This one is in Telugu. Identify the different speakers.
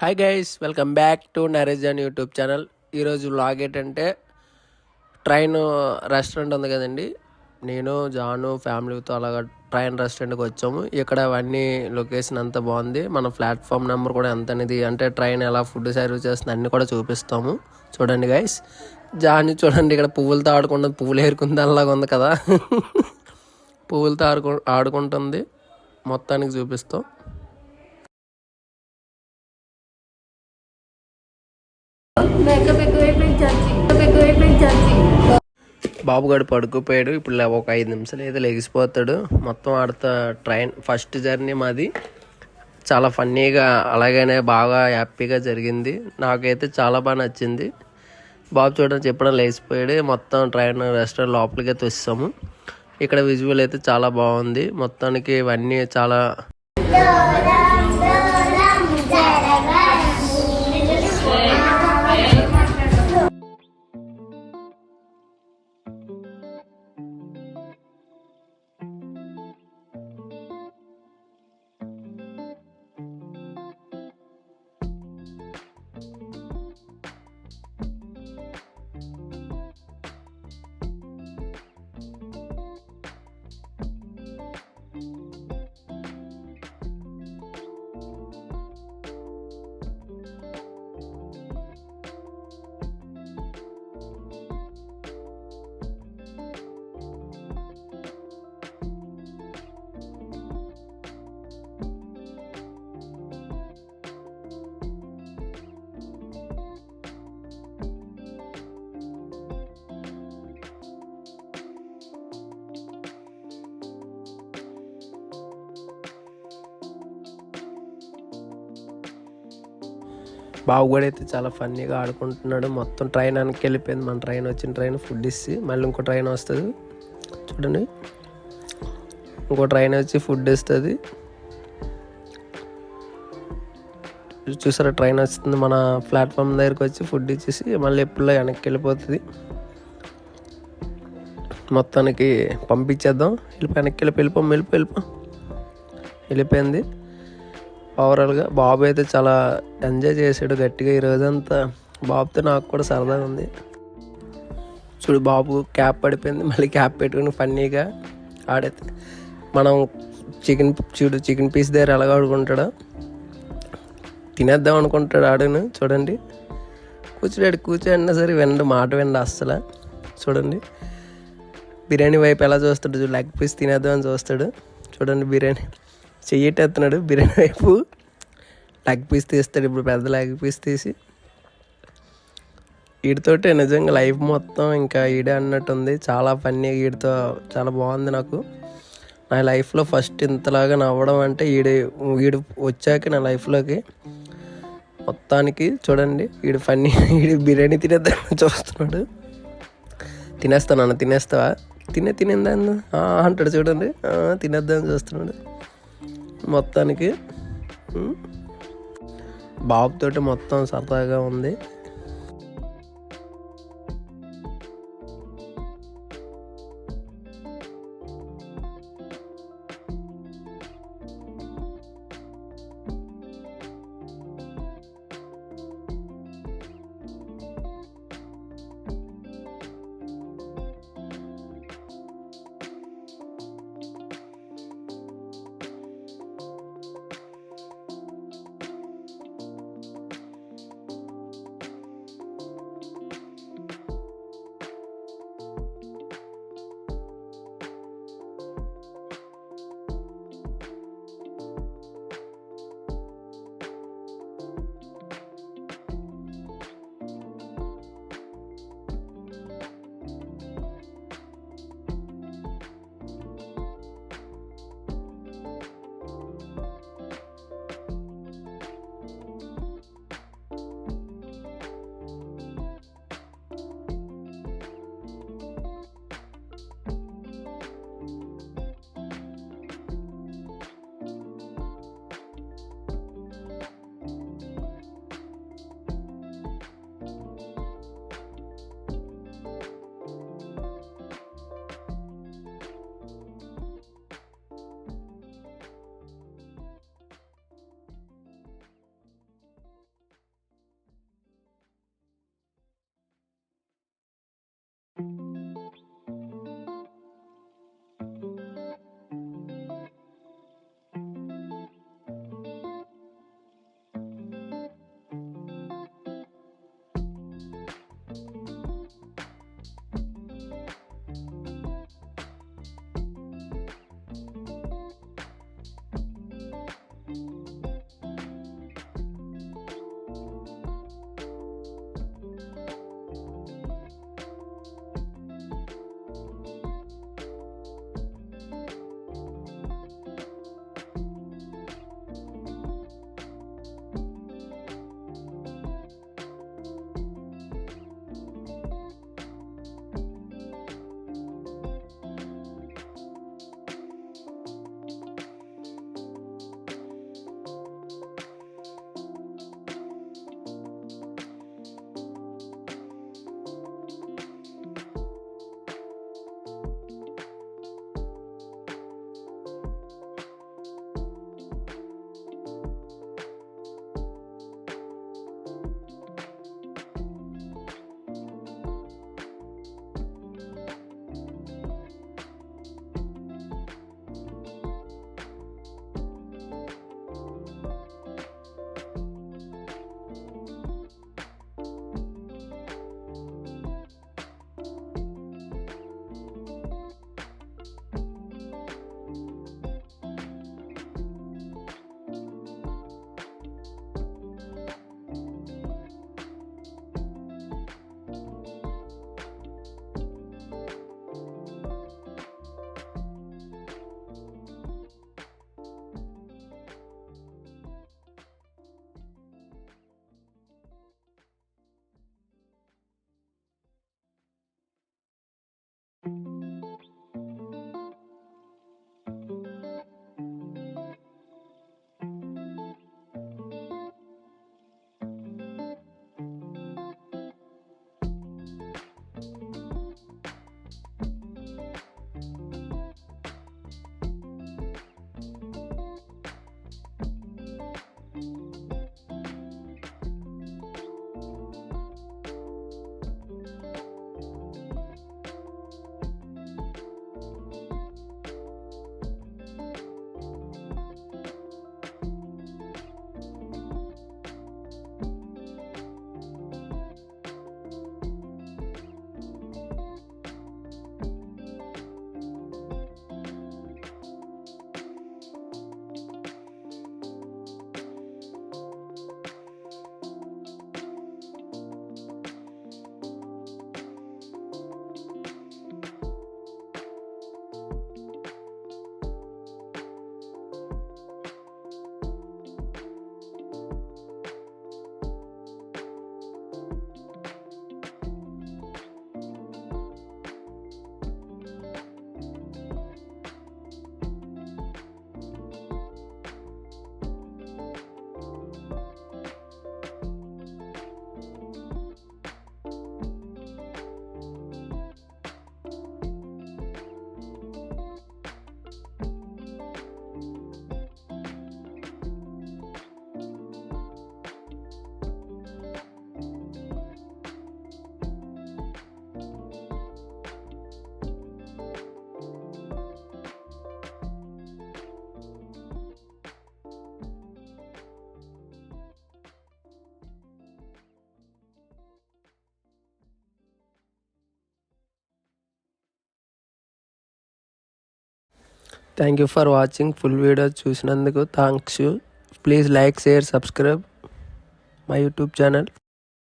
Speaker 1: Hi guys, welcome back to Naresh అని యూట్యూబ్ ఛానల్. ఈరోజు వ్లాగ్ ఏంటంటే ట్రైన్ రెస్టారెంట్ ఉంది కదండి, నేను జాను ఫ్యామిలీతో అలాగా ట్రైన్ రెస్టారెంట్కి వచ్చాము. ఇక్కడ అవన్నీ లొకేషన్ అంతా బాగుంది. మన ప్లాట్ఫామ్ నెంబర్ కూడా ఎంత అనేది, అంటే ట్రైన్ ఎలా ఫుడ్ సర్వ్ చేస్తుంది అన్నీ కూడా చూపిస్తాము. చూడండి గైస్, జాను చూడండి ఇక్కడ పువ్వులతో ఆడుకుంటుంది, పువ్వులు ఏరుకుంది అలాగా ఉంది కదా. పువ్వులతో ఆడుకుంటుంది, మొత్తానికి చూపిస్తాం. బాబుగాడు పడుకోపోయాడు. ఇప్పుడు ఒక 5 నిమిషాలు అయితే లెగిసిపోతాడు. మొత్తం ఆడుతా ట్రైన్ ఫస్ట్ జర్నీ మాది చాలా ఫన్నీగా, అలాగనే బాగా హ్యాపీగా జరిగింది. నాకైతే చాలా బాగా నచ్చింది. బాబు చూడడం చెప్పడం లేచిపోయాడు. మొత్తం ట్రైన్ రెస్టారెంట్ లోపలికి అయితే వచ్చాము. ఇక్కడ విజువల్ అయితే చాలా బాగుంది. మొత్తానికి ఇవన్నీ చాలా బాబు కూడా అయితే చాలా ఫన్నీగా ఆడుకుంటున్నాడు. మొత్తం ట్రైన్ వెనక్కి వెళ్ళిపోయింది. మన ట్రైన్ వచ్చిన ట్రైన్ ఫుడ్ ఇచ్చి మళ్ళీ ఇంకో ట్రైన్ వస్తుంది. చూడండి, ఇంకో ట్రైన్ వచ్చి ఫుడ్ ఇస్తుంది. చూసారా, ట్రైన్ వస్తుంది మన ప్లాట్ఫామ్ దగ్గరికి వచ్చి ఫుడ్ ఇచ్చేసి మళ్ళీ ఎప్పుడులో వెనక్కి వెళ్ళిపోతుంది. మొత్తానికి పంపించేద్దాం. వెనక్కి వెళ్ళిపోయింది. ఓవరాల్గా బాబు అయితే చాలా ఎంజాయ్ చేసాడు గట్టిగా ఈ రోజంతా. బాబుతో నాకు కూడా సరదాగా ఉంది. చూడు, బాబు క్యాప్ పడిపోయింది, మళ్ళీ క్యాప్ పెట్టుకుని ఫన్నీగా ఆడైతే మనం చికెన్ పీస్ దగ్గర ఎలాగ ఆడుకుంటాడో తినేద్దాం అనుకుంటాడు ఆడును. చూడండి, కూర్చోడినా సరే మాట వినండి అస్సలు. చూడండి, బిర్యానీ వైపు ఎలా చూస్తాడు, లెగ్ పీస్ తినేద్దామని చూస్తాడు. చూడండి, బిర్యానీ చెయ్యటెత్తున్నాడు, బిర్యానీ వైపు లెగ్ పీస్ తీస్తాడు. ఇప్పుడు పెద్ద లెగ్ పీస్ తీసి వీడితోటే నిజంగా లైఫ్ మొత్తం ఇంకా ఈడే అన్నట్టుంది. చాలా ఫన్నీ, వీడితో చాలా బాగుంది. నాకు నా లైఫ్లో ఫస్ట్ ఇంతలాగా నవ్వడం అంటే వీడు వచ్చాక నా లైఫ్లోకి మొత్తానికి. చూడండి, వీడు ఫన్నీ, వీడు బిర్యానీ తినేద్దామని చూస్తున్నాడు. తినేస్తావా, తినేందా అంటాడు. చూడండి, తినేద్దామని చూస్తున్నాడు. మొత్తానికి బాబుతోటి మొత్తం సరదాగా ఉంది. Thank you for watching. Full video చూసినందుకు thanks. Please like, share, subscribe my YouTube channel.